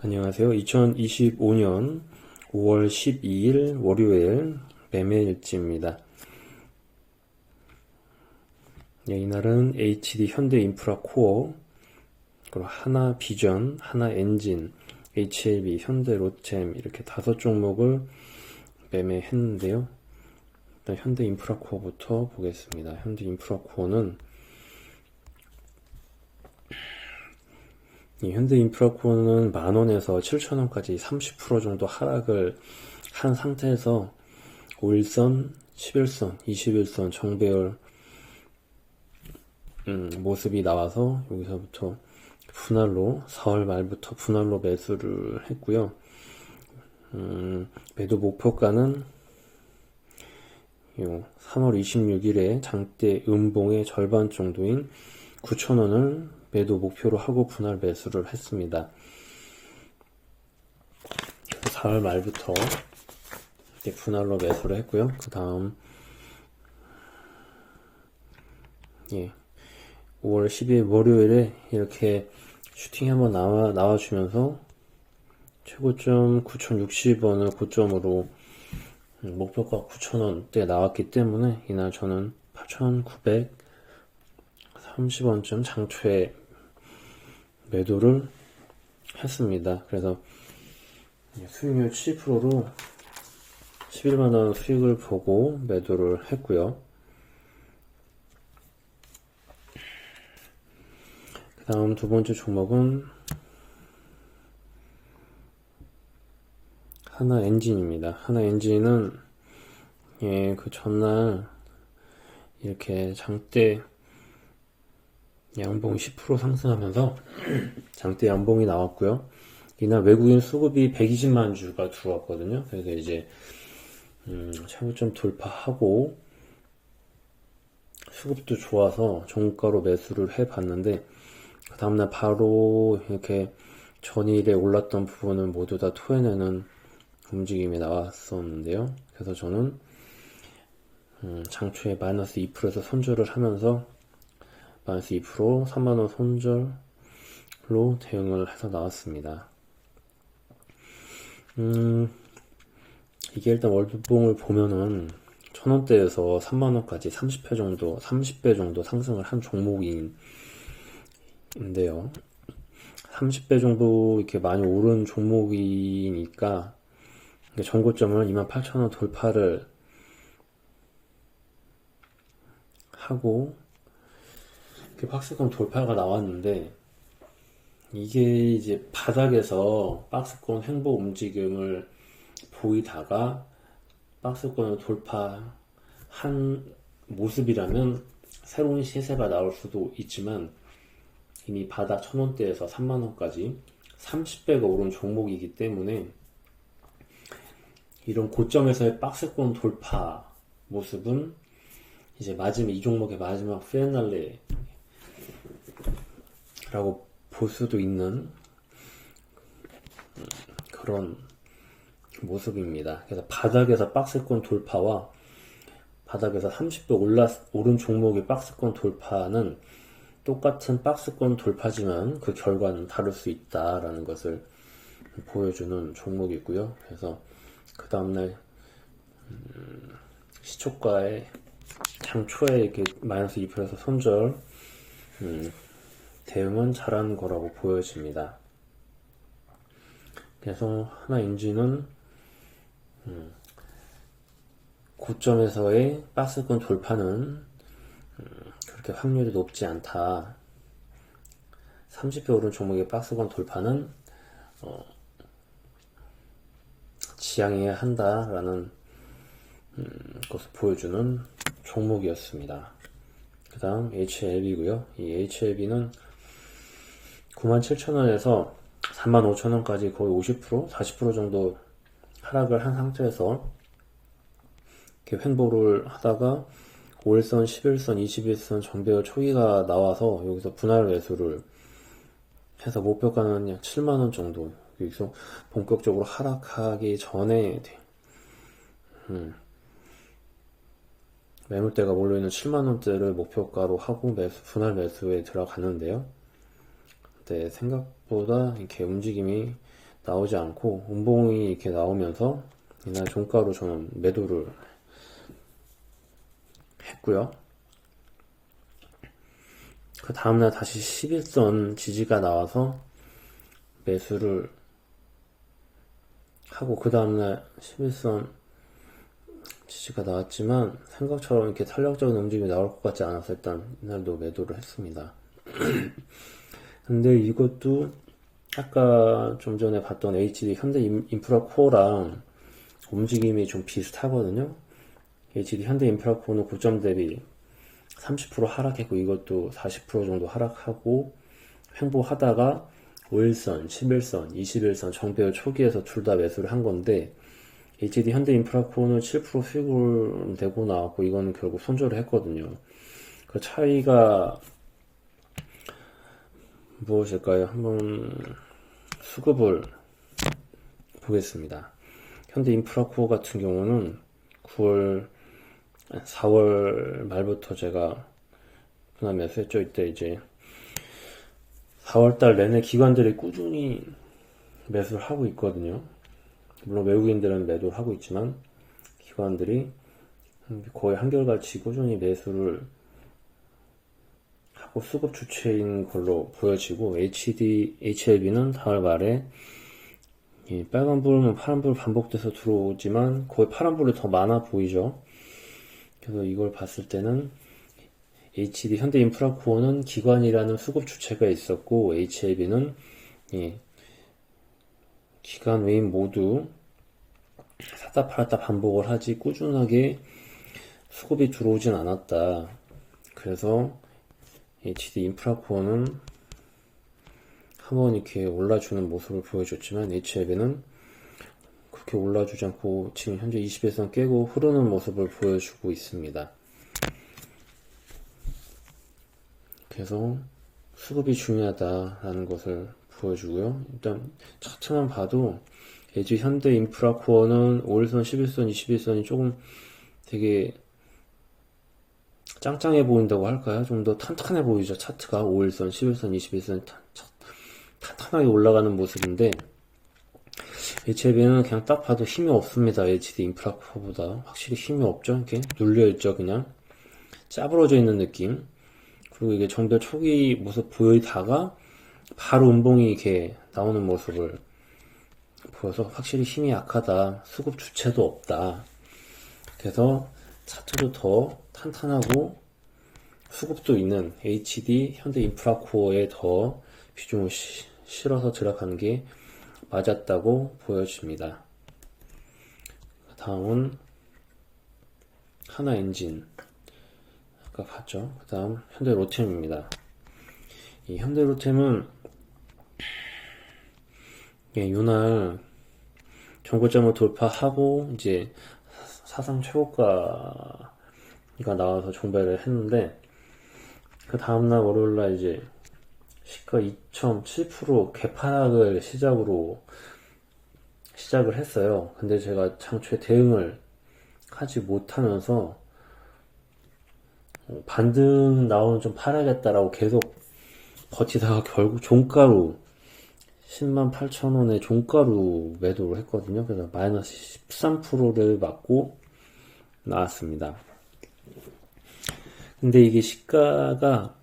안녕하세요. 2025년 5월 12일 월요일 매매일지입니다. 이날은 HD 현대인프라 코어, 그리고 하나비전, 하나엔진, HLB, 현대로템 이렇게 5종목을 매매했는데요. 일단 현대인프라 코어부터 보겠습니다. 현대인프라 코어는 이 현대인프라코어는 10,000원에서 7,000원까지 30% 정도 하락을 한 상태에서 5일선, 11선, 21선 정배열 모습이 나와서 여기서부터 분할로 4월 말부터 분할로 매수를 했고요. 매도 목표가는 3월 26일에 장대 음봉의 절반 정도인 9,000원을 매도 목표로 하고 분할 매수를 했습니다. 4월 말부터 이렇게 분할로 매수를 했고요. 그 다음 5월 10일 월요일에 이렇게 슈팅이 한번 나와주면서 최고점 9,060원을 고점으로 목표가 9,000원대 나왔기 때문에 이날 저는 8,930원쯤 장초에 매도를 했습니다. 그래서 수익률 7%로 11만원 수익을 보고 매도를 했고요. 그 다음 두 번째 종목은 하나엔진입니다. 하나엔진은 그 전날 이렇게 장대 양봉 10% 상승하면서 장대 양봉이 나왔고요. 이날 외국인 수급이 120만 주가 들어왔거든요. 그래서 이제 최고점 돌파하고 수급도 좋아서 종가로 매수를 해봤는데 그 다음날 바로 이렇게 전일에 올랐던 부분을 모두 다 토해내는 움직임이 나왔었는데요. 그래서 저는 장초에 마이너스 2%에서 손절을 하면서 마이너스 2% 3만원 손절로 대응을 해서 나왔습니다. 이게 일단 월봉을 보면은 1,000원대에서 3만원까지 30배 정도 상승을 한 종목인데요. 30배 정도 이렇게 많이 오른 종목이니까 전고점을 28,000원 돌파를 하고 이렇게 박스권 돌파가 나왔는데 이게 이제 바닥에서 박스권 횡보 움직임을 보이다가 박스권을 돌파한 모습이라면 새로운 시세가 나올 수도 있지만 이미 바닥 1,000원대에서 3만원까지 30배가 오른 종목이기 때문에 이런 고점에서의 박스권 돌파 모습은 이제 이 종목의 마지막 피날레라고 볼 수도 있는 그런 모습입니다. 그래서 바닥에서 박스권 돌파와 바닥에서 30배 오른 종목의 박스권 돌파는 똑같은 박스권 돌파지만 그 결과는 다를 수 있다라는 것을 보여주는 종목이고요. 그래서 그 다음날 시초가에 장초에 이렇게 마이너스 2%에서 손절 대응은 잘한 거라고 보여집니다. 그래서 하나엔진은 고점에서의 박스권 돌파는 그렇게 확률이 높지 않다. 30배 오른 종목의 박스권 돌파는 지양해야 한다라는 것을 보여주는 종목이었습니다. 그 다음 HLB고요. 이 HLB는 97,000원에서 45,000원까지 거의 50%, 40% 정도 하락을 한 상태에서 이렇게 횡보를 하다가 5일선, 11선, 21선 정배열 초기가 나와서 여기서 분할 매수를 해서 목표가는 약 7만원 정도, 여기서 본격적으로 하락하기 전에 매물대가 몰려있는 7만원대를 목표가로 하고 분할 매수에 들어갔는데요. 네, 생각보다 이렇게 움직임이 나오지 않고 음봉이 이렇게 나오면서 이날 종가로 저는 매도를 했고요. 그 다음날 다시 11선 지지가 나와서 매수를 하고, 그 다음날 11선 지지가 나왔지만 생각처럼 이렇게 탄력적인 움직임이 나올 것 같지 않아서 일단 이날도 매도를 했습니다. 근데 이것도 아까 좀 전에 봤던 HD 현대인프라코어랑 움직임이 좀 비슷하거든요. HD 현대인프라코어는 고점 대비 30% 하락했고, 이것도 40% 정도 하락하고 횡보하다가 5일선, 11선, 21선 정배열 초기에서 둘 다 매수를 한 건데, HD 현대인프라코어는 7% 수익을 내고 나왔고, 이거는 결국 손절을 했거든요. 그 차이가 무엇일까요? 한번 수급을 보겠습니다. 현대인프라코어 같은 경우는 4월 말부터 제가 그날 매수했죠. 이때 이제 4월달 내내 기관들이 꾸준히 매수를 하고 있거든요. 물론 외국인들은 매도를 하고 있지만 기관들이 거의 한결같이 꾸준히 매수를 하고 수급 주체인 걸로 보여지고, HLB는 4월 말에 빨간불은 파란불 반복돼서 들어오지만 거의 파란불이 더 많아 보이죠. 그래서 이걸 봤을 때는 HD 현대인프라코어는 기관이라는 수급 주체가 있었고, HLB는 기관 외인 모두 샀다 팔았다 반복을 하지 꾸준하게 수급이 들어오진 않았다. 그래서 HD 인프라코어는 한번 이렇게 올라주는 모습을 보여줬지만, HLB는 그렇게 올라주지 않고 지금 현재 20일선 깨고 흐르는 모습을 보여주고 있습니다. 그래서 수급이 중요하다라는 것을 보여주고요. 일단 차트만 봐도 LG 현대인프라코어는 5일선, 11선, 21선이 조금 되게 짱짱해 보인다고 할까요? 좀 더 탄탄해 보이죠. 차트가 5일선, 11선, 21선 탄탄하게 올라가는 모습인데, HLB는 그냥 딱 봐도 힘이 없습니다. HD 인프라코어보다 확실히 힘이 없죠. 이렇게 눌려있죠. 그냥 짜부러져 있는 느낌. 그리고 이게 정별 초기 모습 보이다가 바로 음봉이 이렇게 나오는 모습을 보여서 확실히 힘이 약하다. 수급 주체도 없다. 그래서 차트도 더 탄탄하고 수급도 있는 HD 현대인프라코어에 더 비중을 실어서 들어가는 게 맞았다고 보여집니다. 다음은 하나엔진, 아까 봤죠. 그 다음 현대로템입니다. 이 현대로템은 이날 정고점을 돌파하고 이제 사상 최고가가 나와서 종배를 했는데, 그 다음날 월요일날 이제 시가 2.7% 개파락을 시작을 했어요. 근데 제가 장초에 대응을 하지 못하면서 반등 나오면 좀 팔아야겠다라고 계속 버티다가 결국 종가로 108,000원에 종가로 매도를 했거든요. 그래서 마이너스 13%를 맞고 나왔습니다. 근데 이게 시가가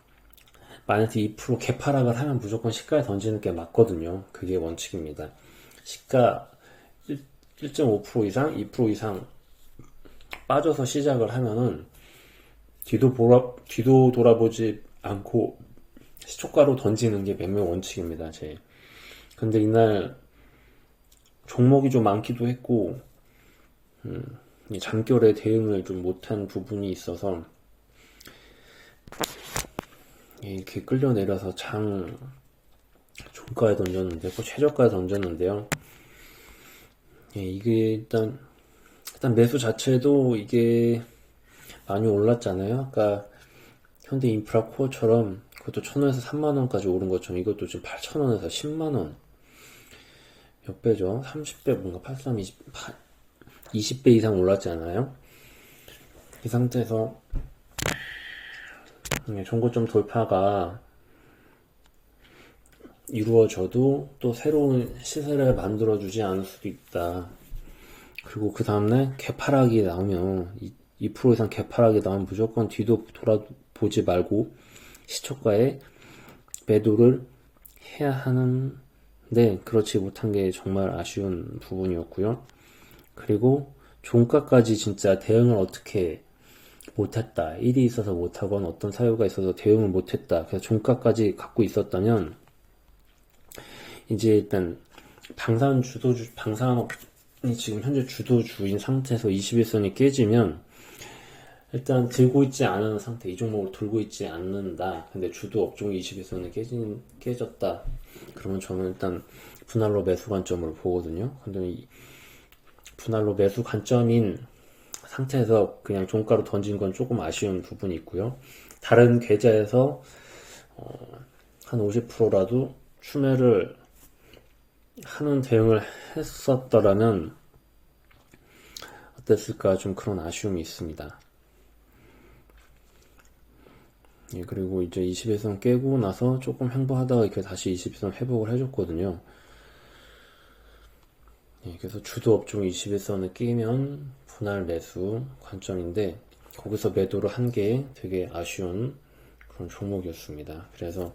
마이너스 2% 개파락을 하면 무조건 시가에 던지는 게 맞거든요. 그게 원칙입니다. 시가 1.5% 이상, 2% 이상 빠져서 시작을 하면은 뒤도 돌아보지 않고 시초가로 던지는 게 매매 원칙입니다. 근데 이날 종목이 좀 많기도 했고, 잠결에 대응을 좀 못한 부분이 있어서 이렇게 끌려내려서 종가에 던졌는데, 최저가에 던졌는데요. 이게 일단 매수 자체도 이게 많이 올랐잖아요. 아까 현대인프라코어처럼 그것도 1,000원에서 3만원까지 오른 것처럼 이것도 지금 8,000원에서 10만원. 몇 배죠? 30배, 뭔가 83, 20배 이상 올랐잖아요. 이 상태에서 종고점 돌파가 이루어져도 또 새로운 시세를 만들어주지 않을 수도 있다. 그리고 그 다음날 개파락이 나오면 2% 이상 개파락이 나오면 무조건 뒤도 돌아보지 말고 시초가에 매도를 해야 하는데 그렇지 못한 게 정말 아쉬운 부분이었고요. 그리고 종가까지 진짜 대응을 어떻게 못했다. 일이 있어서 못하건 어떤 사유가 있어서 대응을 못했다. 그래서 종가까지 갖고 있었다면 이제 일단 방산이 지금 현재 주도주인 상태에서 21선이 깨지면 일단 들고 있지 않은 상태, 이 종목을 들고 있지 않는다. 근데 주도 업종이 21선이 깨졌다. 그러면 저는 일단 분할로 매수 관점으로 보거든요. 근데 이 분할로 매수 관점인 상태에서 그냥 종가로 던진 건 조금 아쉬운 부분이 있고요. 다른 계좌에서 한 50%라도 추매를 하는 대응을 했었더라면 어땠을까, 좀 그런 아쉬움이 있습니다. 예, 그리고 이제 21선 깨고 나서 조금 횡보하다가 이렇게 다시 21선 회복을 해줬거든요. 예, 그래서 주도 업종 21선을 끼면 분할 매수 관점인데 거기서 매도를 한 게 되게 아쉬운 그런 종목이었습니다. 그래서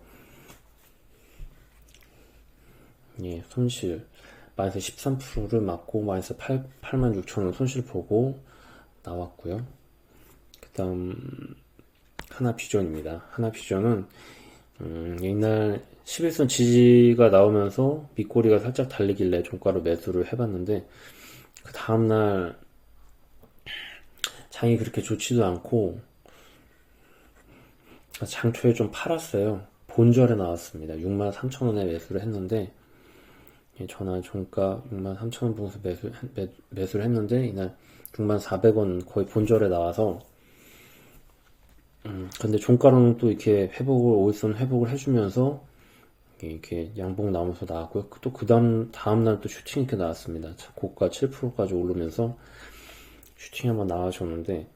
예, 손실 마이너스 13%를 맞고 마이너스 86,000원 손실 보고 나왔고요. 그 다음 하나비전입니다. 하나비전은 옛날 11선 지지가 나오면서 밑꼬리가 살짝 달리길래 종가로 매수를 해봤는데 그 다음날 장이 그렇게 좋지도 않고 장초에 좀 팔았어요. 본절에 나왔습니다. 63,000원에 매수를 했는데 전화 종가 63,000원 보고서 매수를 했는데 이날 64,000원 거의 본절에 나와서 근데 종가로는 또 이렇게 올선 회복을 해주면서 이렇게 양봉 나오면서 나왔고요. 또 그 다음날 또 슈팅 이렇게 나왔습니다. 고가 7%까지 오르면서 슈팅이 한번 나와줬는데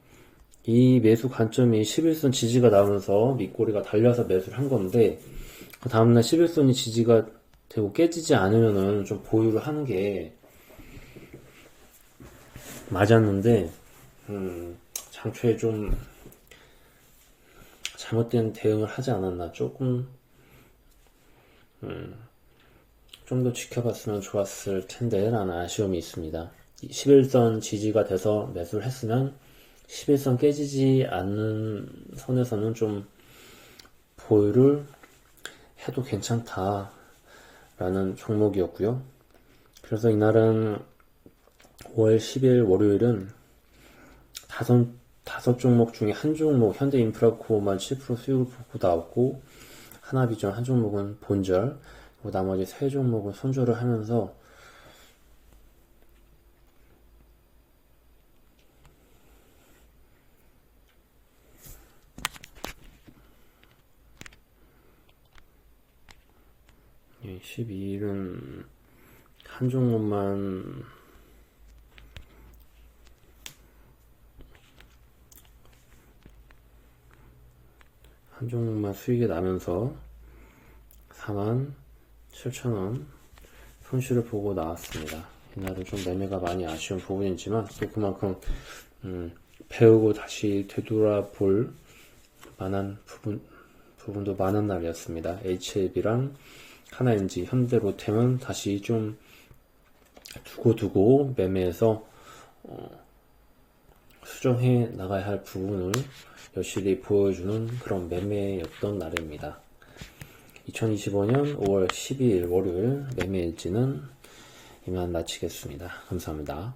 이 매수 관점이 11선 지지가 나오면서 밑꼬리가 달려서 매수를 한 건데 그 다음날 11선이 지지가 되고 깨지지 않으면은 좀 보유를 하는 게 맞았는데 장초에 좀 잘못된 대응을 하지 않았나, 조금 좀 더 지켜봤으면 좋았을 텐데 라는 아쉬움이 있습니다. 11선 지지가 돼서 매수를 했으면 11선 깨지지 않는 선에서는 좀 보유를 해도 괜찮다 라는 종목이었고요. 그래서 이날은 5월 10일 월요일은 다섯 종목 중에 한 종목 현대인프라코어만 7% 수익을 보고 나왔고 하나비전 한 종목은 본절, 그리고 나머지 세 종목은 손절을 하면서 예, 12일은 한 종목만 수익이 나면서 47,000원 손실을 보고 나왔습니다. 이날은 좀 매매가 많이 아쉬운 부분이지만 또 그만큼 배우고 다시 되돌아볼 만한 부분도 많은 날이었습니다. HLB랑 하나엔지, 현대로템은 다시 좀 두고 매매해서 수정해 나가야 할 부분을 여실히 보여주는 그런 매매였던 날입니다. 2025년 5월 12일 월요일 매매 일지는 이만 마치겠습니다. 감사합니다.